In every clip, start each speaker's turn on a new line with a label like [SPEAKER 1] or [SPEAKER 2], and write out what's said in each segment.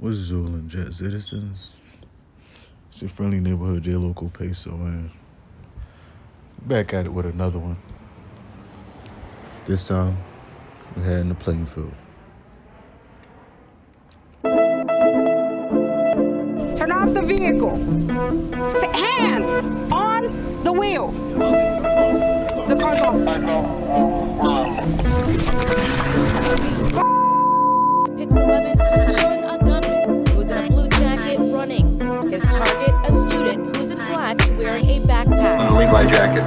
[SPEAKER 1] What's Zool Jet citizens? It's your friendly neighborhood J Local Peso, man. Back at it with another one. This time, we're heading to Plainfield.
[SPEAKER 2] Turn off the vehicle. Hands on the wheel. The car's off.
[SPEAKER 3] Pix 11 showing a gunman who's in a blue jacket running. His target, a student who's in black wearing a backpack.
[SPEAKER 4] Levi jacket.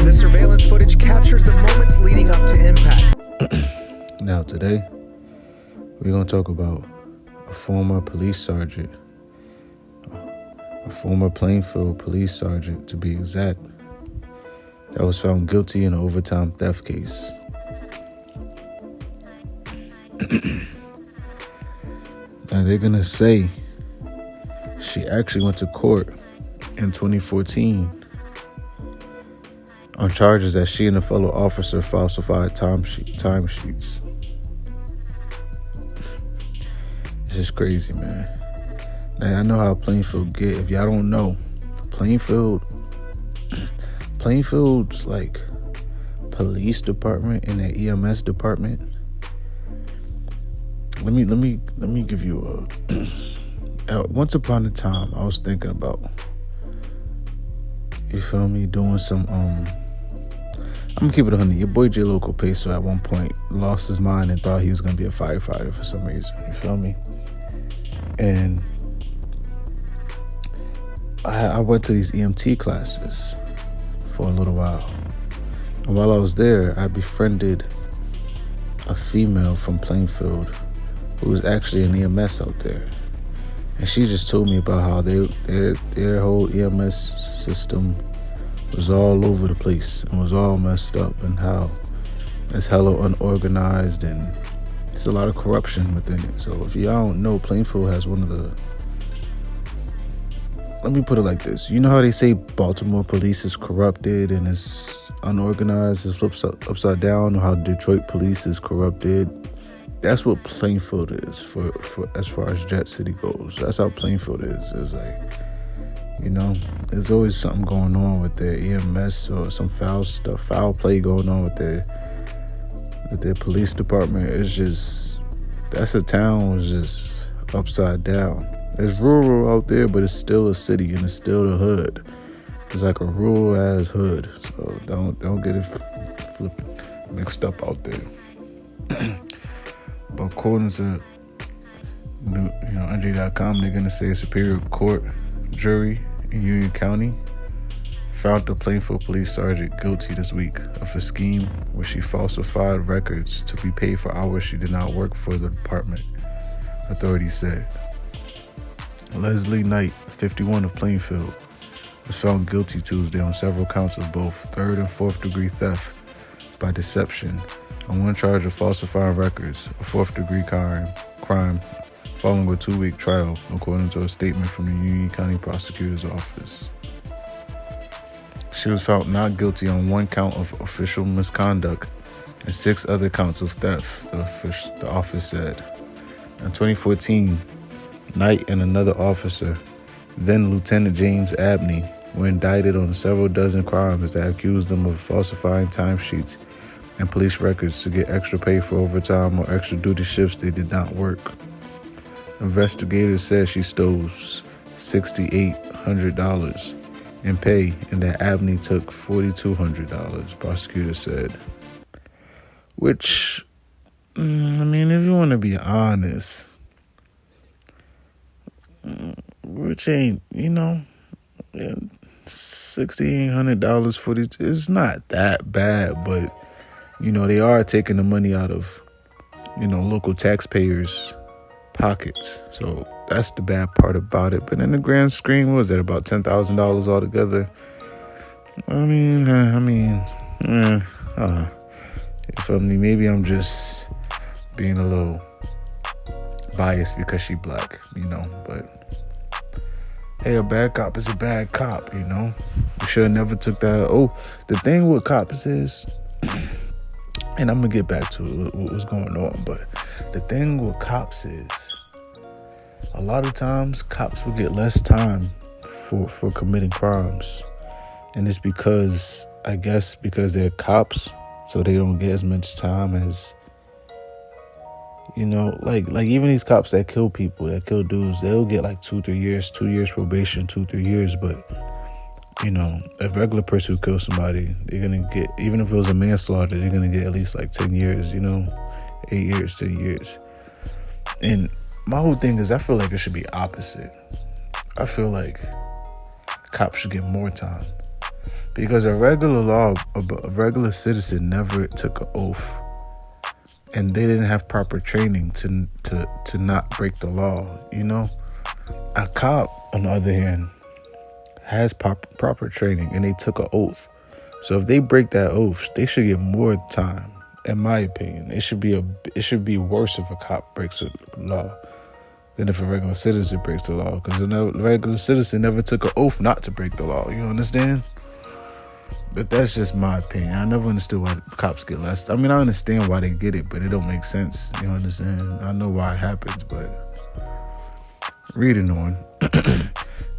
[SPEAKER 5] The surveillance footage captures the moments leading up to impact.
[SPEAKER 1] Now today, we're going to talk about a former police sergeant, a former Plainfield police sergeant to be exact, that was found guilty in an overtime theft case. Now they're going to say she actually went to court in 2014 on charges that she and a fellow officer falsified timesheets. This is crazy, man. Now, I know how Plainfield get. If y'all don't know, Plainfield's like police department and their EMS department. Let me give you a. Once upon a time, I was thinking about, you feel me, doing some I'm gonna keep it 100. Your boy J Local Peso at one point lost his mind and thought he was gonna be a firefighter for some reason. You feel me? And I went to these EMT classes for a little while. And while I was there, I befriended a female from Plainfield who was actually an EMS out there. And she just told me about how their whole EMS system was all over the place and was all messed up, and how it's hella unorganized and there's a lot of corruption within it. So if y'all don't know, Plainfield has one of the, let me put it like this. You know how they say Baltimore police is corrupted and is unorganized, it's flips upside down, or how Detroit police is corrupted? That's what Plainfield is for as far as Jet City goes. That's how Plainfield is. It's like, you know, there's always something going on with their EMS or some foul play going on with their police department. It's just, that's a town was just upside down. It's rural out there, but it's still a city and it's still the hood. It's like a rural ass hood. So don't get it mixed up out there. But according to NJ.com, they're gonna say a Superior Court jury in Union County found the Plainfield police sergeant guilty this week of a scheme where she falsified records to be paid for hours she did not work for the department, authorities said. Leslie Knight, 51, of Plainfield, was found guilty Tuesday on several counts of both third and fourth degree theft by deception on one charge of falsifying records, a fourth degree crime following a 2-week trial, according to a statement from the Union County Prosecutor's Office. She was found not guilty on one count of official misconduct and 6 other counts of theft, the office said. In 2014, Knight and another officer, then Lieutenant James Abney, were indicted on several dozen crimes that accused them of falsifying timesheets and police records to get extra pay for overtime or extra duty shifts they did not work. Investigators said she stole $6,800 in pay and that Abney took $4,200, prosecutors said. Which, I mean, if you want to be honest, which ain't, $6,800 for it's not that bad, but, they are taking the money out of, local taxpayers' pockets. So that's the bad part about it. But in the grand scheme, what was that, about $10,000 altogether? You feel me? Maybe I'm just being a little biased because she black, but hey, a bad cop is a bad cop, you know? You should have never took that. Oh, the thing with cops is, and I'm going to get back to what was going on, but the thing with cops is, a lot of times cops will get less time for committing crimes. And it's because, I guess, because they're cops, so they don't get as much time as, you know, like even these cops that kill people, that kill dudes, they'll get like 2-3 years probation, 2-3 years. But, you know, a regular person who kills somebody, they're going to get, even if it was a manslaughter, they're going to get at least like 10 years, you know, 8 years, 10 years. And my whole thing is, I feel like it should be opposite. I feel like cops should get more time. Because a regular citizen never took an oath. And they didn't have proper training to not break the law, you know? A cop, on the other hand, has proper training, and they took an oath. So if they break that oath, they should get more time, in my opinion. It should be worse if a cop breaks the law than if a regular citizen breaks the law. Because a regular citizen never took an oath not to break the law, you understand? But that's just my opinion. I never understood why cops get less. I mean, I understand why they get it, but it don't make sense. You understand? I know why it happens, but reading on.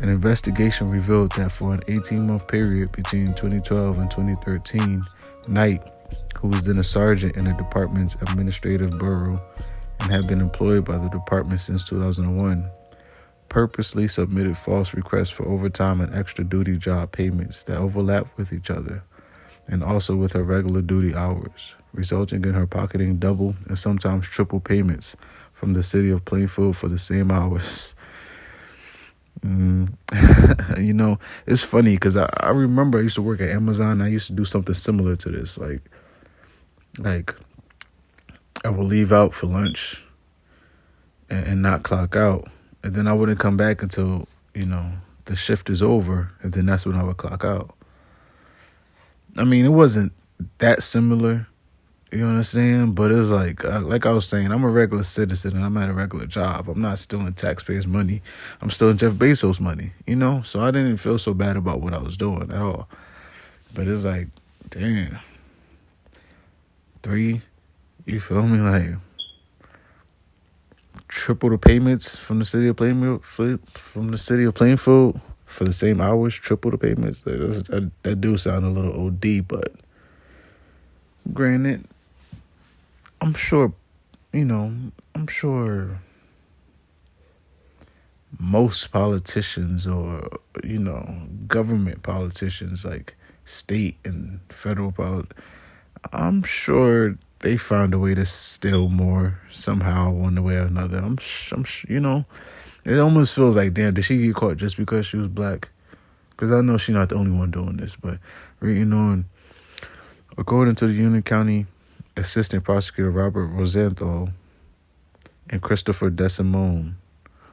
[SPEAKER 1] An investigation revealed that for an 18-month period between 2012 and 2013, Knight, who was then a sergeant in the department's administrative bureau and had been employed by the department since 2001, purposely submitted false requests for overtime and extra duty job payments that overlapped with each other and also with her regular duty hours, resulting in her pocketing double and sometimes triple payments from the city of Plainfield for the same hours. You know, it's funny because I remember I used to work at Amazon. I used to do something similar to this. Like I would leave out for lunch and not clock out. And then I wouldn't come back until, you know, the shift is over. And then that's when I would clock out. I mean, it wasn't that similar. You understand? But it was like I was saying, I'm a regular citizen and I'm at a regular job. I'm not stealing taxpayers' money. I'm stealing Jeff Bezos' money, you know? So I didn't feel so bad about what I was doing at all. But it's like, damn. 3, you feel me? Like, triple the payments from the city of Plainfield for the same hours, triple the payments. That do sound a little OD, but granted, I'm sure most politicians or, you know, government politicians, like state and federal I'm sure they found a way to steal more somehow, one way or another. I'm you know, it almost feels like, damn, did she get caught just because she was black? Because I know she's not the only one doing this. But reading on, according to the Union County Assistant Prosecutor Robert Rosenthal and Christopher DeSimone,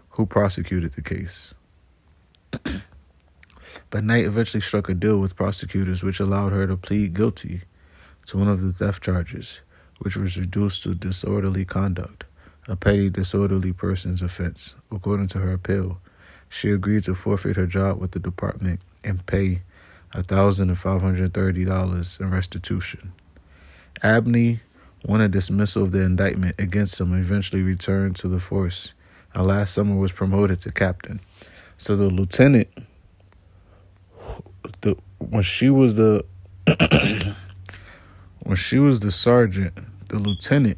[SPEAKER 1] who prosecuted the case. But Knight eventually struck a deal with prosecutors which allowed her to plead guilty to one of the theft charges, which was reduced to disorderly conduct, a petty disorderly persons offense. According to her appeal, she agreed to forfeit her job with the department and pay $1,530 in restitution. Abney won a dismissal of the indictment against him and eventually returned to the force, and last summer was promoted to captain. So the lieutenant, when she was the sergeant, the lieutenant,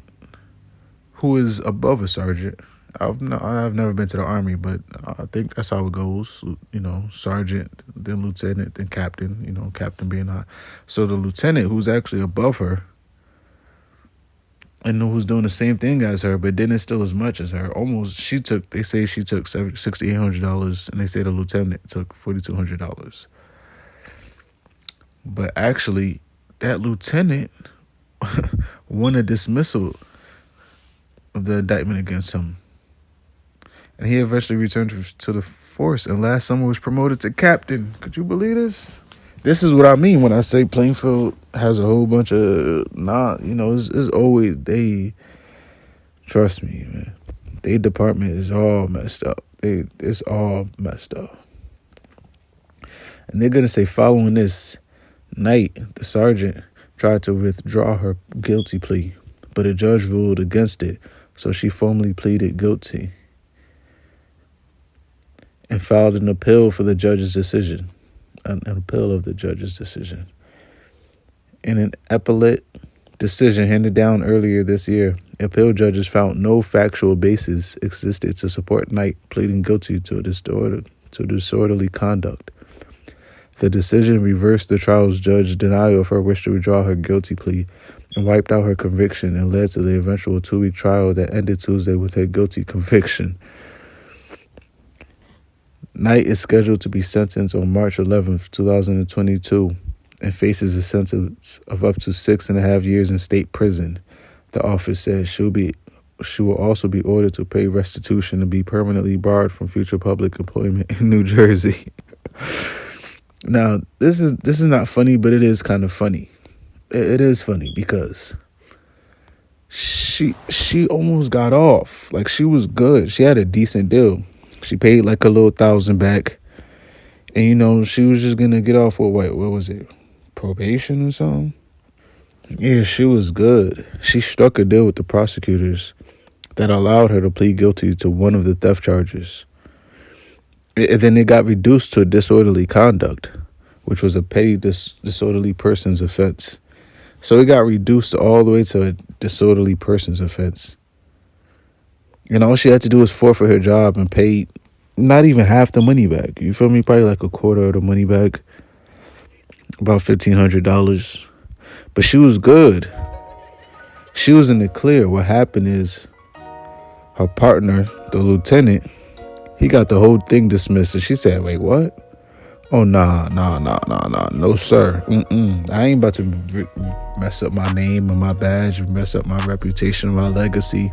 [SPEAKER 1] who is above a sergeant, I've never been to the Army, but I think that's how it goes. You know, sergeant, then lieutenant, then captain. You know, captain being high. So the lieutenant, who's actually above her, and who's doing the same thing as her, but didn't steal as much as her. They say she took $6,800, and they say the lieutenant took $4,200. But actually, that lieutenant won a dismissal of the indictment against him. And he eventually returned to the force, and last summer was promoted to captain. Could you believe this? This is what I mean when I say Plainfield has a whole bunch of it's always trust me, man. Their department is all messed up. It's all messed up. And they're going to say following this, Knight, the sergeant, tried to withdraw her guilty plea, but a judge ruled against it, so she formally pleaded guilty and filed an appeal for the judge's decision, an appeal of the judge's decision. In an appellate decision handed down earlier this year, appeal judges found no factual basis existed to support Knight pleading guilty to disorderly conduct. The decision reversed the trial's judge's denial of her wish to withdraw her guilty plea and wiped out her conviction and led to the eventual 2-week trial that ended Tuesday with her guilty conviction. Knight is scheduled to be sentenced on March 11th, 2022, and faces a sentence of up to 6.5 years in state prison. The office says she will also be ordered to pay restitution and be permanently barred from future public employment in New Jersey. Now, this is not funny, but it is kind of funny. It is funny because she almost got off. Like, she was good. She had a decent deal. She paid like a little $1,000 back. And, you know, she was just going to get off with, what was it? Probation or something? Yeah, she was good. She struck a deal with the prosecutors that allowed her to plead guilty to one of the theft charges. And then it got reduced to disorderly conduct, which was a petty disorderly person's offense. So it got reduced all the way to a disorderly person's offense. And all she had to do was forfeit her job and pay not even half the money back. You feel me? Probably like a quarter of the money back. About $1,500. But she was good. She was in the clear. What happened is her partner, the lieutenant, he got the whole thing dismissed. And she said, wait, what? Oh, nah. No, sir. I ain't about to mess up my name and my badge, mess up my reputation, my legacy.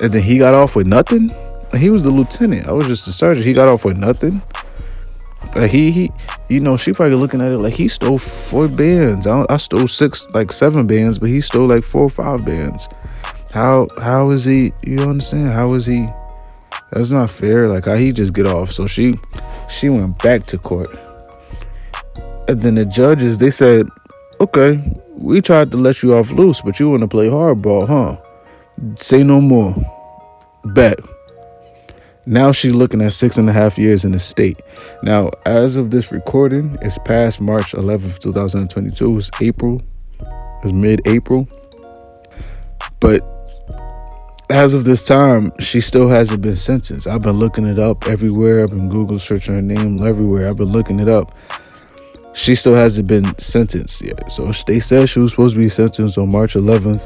[SPEAKER 1] And then he got off with nothing? He was the lieutenant. I was just the sergeant. He got off with nothing? Like, he you know, she probably looking at it like he stole 4 bands. I stole 7 bands, but he stole like 4 or 5 bands. How is he, you understand? How is he? That's not fair. Like, how he just get off? So she went back to court. And then the judges, they said, okay, we tried to let you off loose, but you want to play hardball, huh? Say no more. Bet. Now she's looking at 6.5 years in the state. Now, as of this recording, it's past March 11th, 2022. It's April. It's mid-April. But as of this time, she still hasn't been sentenced. I've been looking it up everywhere. I've been Google searching her name everywhere. I've been looking it up. She still hasn't been sentenced yet. So they said she was supposed to be sentenced on March 11th.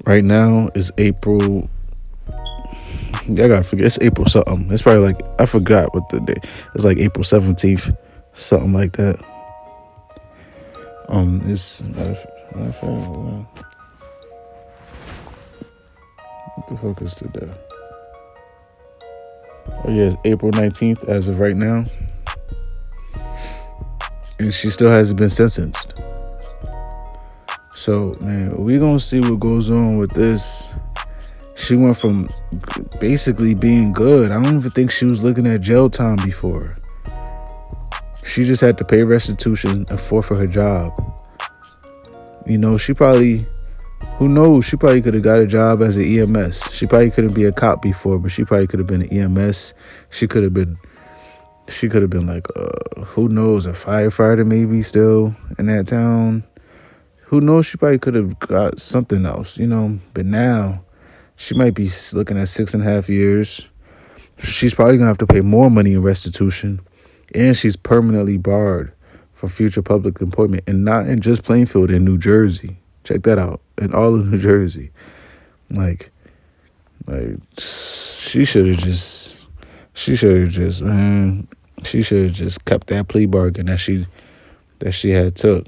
[SPEAKER 1] Right now is April. I gotta forget. It's April something. It's probably like, I forgot what the day. It's like April 17th, something like that. It's what the fuck is today? Oh yeah, it's April 19th as of right now, and she still hasn't been sentenced. So, man, we gonna see what goes on with this. She went from basically being good. I don't even think she was looking at jail time before. She just had to pay restitution and forfeit her job. You know, she probably, who knows, she probably could have got a job as an EMS. She probably couldn't be a cop before, but she probably could have been an EMS. She could have been like, who knows, a firefighter maybe still in that town. Who knows, she probably could have got something else, you know. But now, she might be looking at 6.5 years. She's probably going to have to pay more money in restitution. And she's permanently barred from future public employment. And not in just Plainfield, in New Jersey. Check that out. In all of New Jersey. Like she should have just kept that plea bargain that she had took.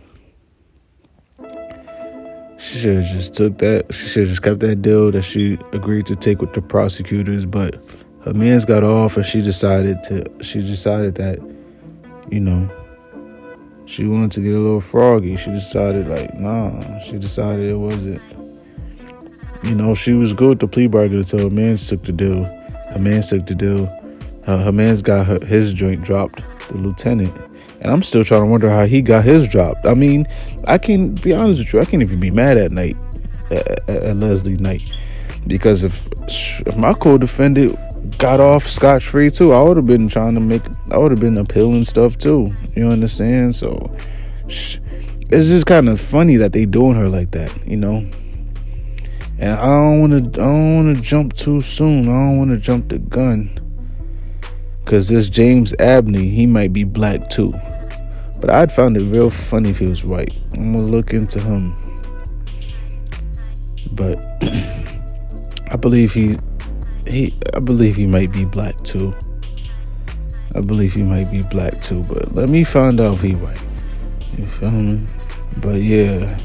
[SPEAKER 1] She should have just took that. She should have just kept that deal that she agreed to take with the prosecutors. But her man's got off, and she decided that, you know, she wanted to get a little froggy. She decided, like, nah. She decided it wasn't. You know, she was good with the plea bargain until her man took the deal. Her man took the deal, Her man's got his joint dropped, the lieutenant. And I'm still trying to wonder how he got his dropped. I mean, I can't be honest with you. I can't even be mad at Knight, at Leslie Knight. Because if my co-defendant got off scot-free too, I would have been appealing stuff too. You understand? So it's just kind of funny that they doing her like that, you know? And I don't want to jump too soon. I don't want to jump the gun. Because this James Abney, he might be black too. But I'd find it real funny if he was white. I'm going to look into him. But I believe he might be black too. But let me find out if he white. You feel me? But yeah.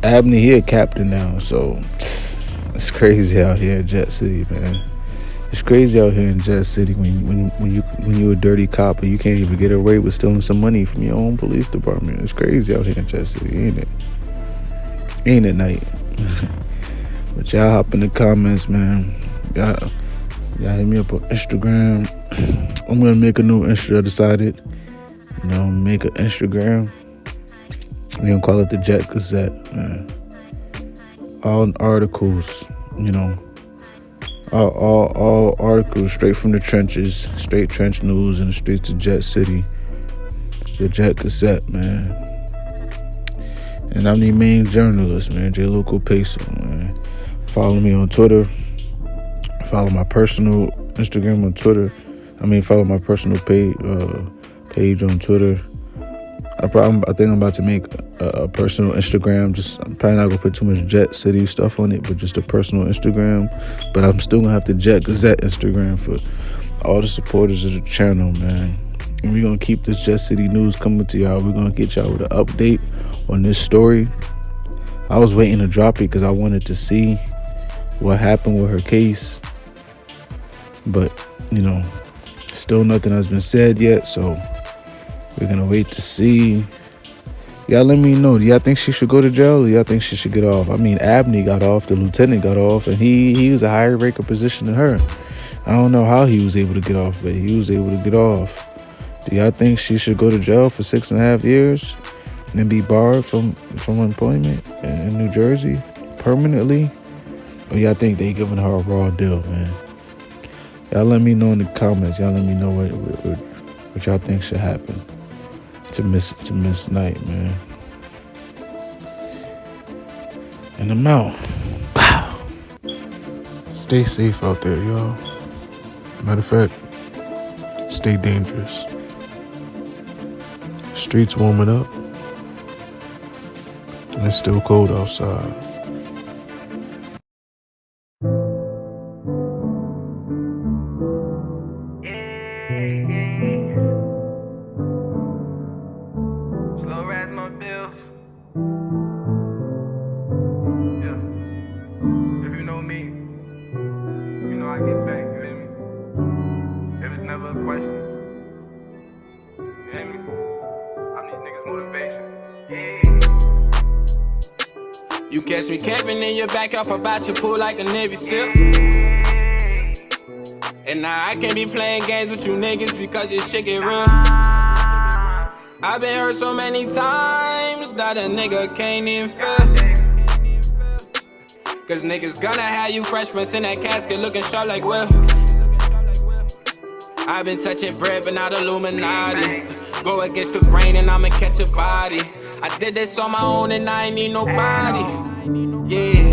[SPEAKER 1] Abney, he a captain now, so it's crazy out here in Jet City, man. It's crazy out here in Jet City when you a dirty cop and you can't even get away with stealing some money from your own police department. It's crazy out here in Jet City, ain't it? Ain't it, Knight? But y'all hop in the comments, man. Y'all hit me up on Instagram. I'm gonna make a new Instagram. I decided, make an Instagram. We gonna call it the Jet Gazette, man. All articles, all articles straight from the trenches, straight trench news and straight to Jet City. The Jet Gazette, man. And I'm the main journalist, man. J. Local Peso, man. Follow me on Twitter. Follow my personal Instagram on Twitter. Follow my personal page on Twitter. I think I'm about to make a personal Instagram. I'm probably not gonna put too much Jet City stuff on it, but just a personal Instagram. But I'm still gonna have the Jet Gazette Instagram for all the supporters of the channel, man. And we're gonna keep this Jet City news coming to y'all. We're gonna get y'all with an update on this story. I was waiting to drop it because I wanted to see what happened with her case. But, still nothing has been said yet, so we're gonna wait to see. Y'all let me know. Do y'all think she should go to jail or y'all think she should get off? Abney got off, the lieutenant got off, and he was a higher rank of position than her. I don't know how he was able to get off, but he was able to get off. Do y'all think she should go to jail for 6.5 years and be barred from employment in New Jersey permanently? Or y'all think they giving her a raw deal, man? Y'all let me know in the comments. Y'all let me know what y'all think should happen to Miss Knight, man. And I'm out. Wow. Stay safe out there, y'all. Matter of fact, stay dangerous. Streets warming up, and it's still cold outside.
[SPEAKER 4] You catch me camping in your backyard, about your pool like a Navy SEAL. And now I can't be playing games with you niggas because your shit get real. I've been hurt so many times that a nigga can't even feel. Cause niggas gonna have you freshmen in that casket looking sharp like Will. I've been touching bread but not Illuminati. Go against the grain and I'ma catch a body. I did this on my own and I ain't need nobody. Yeah,